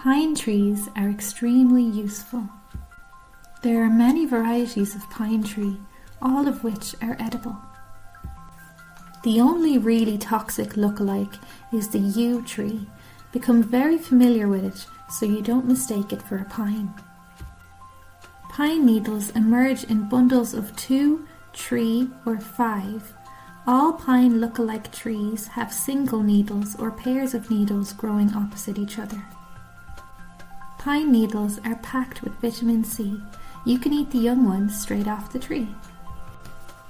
Pine trees are extremely useful. There are many varieties of pine tree, all of which are edible. The only really toxic lookalike is the yew tree. Become very familiar with it so you don't mistake it for a pine. Pine needles emerge in bundles of 2, 3, or 5. All pine lookalike trees have single needles or pairs of needles growing opposite each other. Pine needles are packed with vitamin C. You can eat the young ones straight off the tree.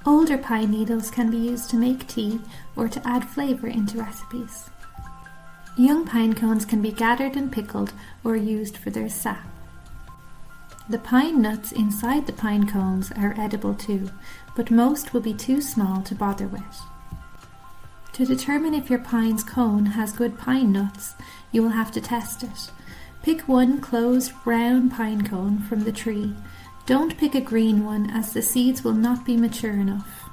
Older pine needles can be used to make tea or to add flavour into recipes. Young pine cones can be gathered and pickled or used for their sap. The pine nuts inside the pine cones are edible too, but most will be too small to bother with. To determine if your pine's cone has good pine nuts, you will have to test it. Pick one closed brown pine cone from the tree. Don't pick a green one as the seeds will not be mature enough.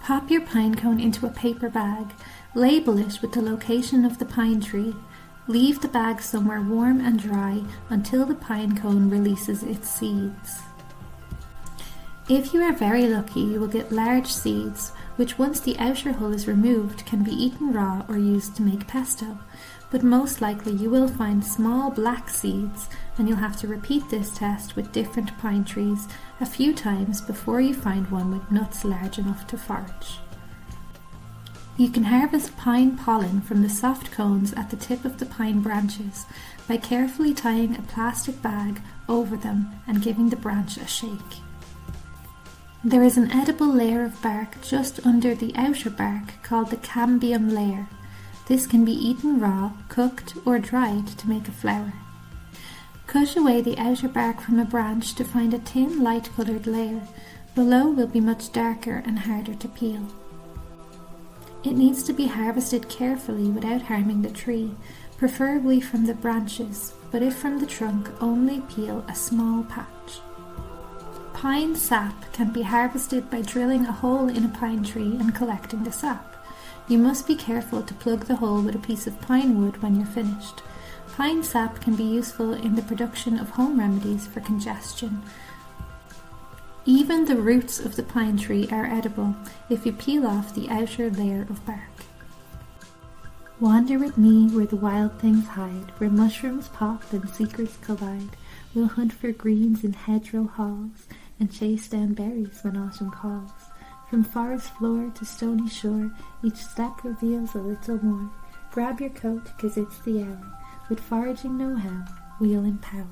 Pop your pine cone into a paper bag. Label it with the location of the pine tree. Leave the bag somewhere warm and dry until the pine cone releases its seeds. If you are very lucky, you will get large seeds, which once the outer hull is removed can be eaten raw or used to make pesto. But most likely you will find small black seeds, and you'll have to repeat this test with different pine trees a few times before you find one with nuts large enough to forage. You can harvest pine pollen from the soft cones at the tip of the pine branches by carefully tying a plastic bag over them and giving the branch a shake. There is an edible layer of bark just under the outer bark called the cambium layer. This can be eaten raw, cooked, or dried to make a flour. Cut away the outer bark from a branch to find a thin, light-coloured layer. Below will be much darker and harder to peel. It needs to be harvested carefully without harming the tree, preferably from the branches, but if from the trunk, only peel a small patch. Pine sap can be harvested by drilling a hole in a pine tree and collecting the sap. You must be careful to plug the hole with a piece of pine wood when you're finished. Pine sap can be useful in the production of home remedies for congestion. Even the roots of the pine tree are edible if you peel off the outer layer of bark. Wander with me where the wild things hide, where mushrooms pop and secrets collide. We'll hunt for greens in hedgerow halls and chase down berries when autumn calls. From forest floor to stony shore, each step reveals a little more. Grab your coat, 'cause it's the hour. With foraging know-how, we'll empower.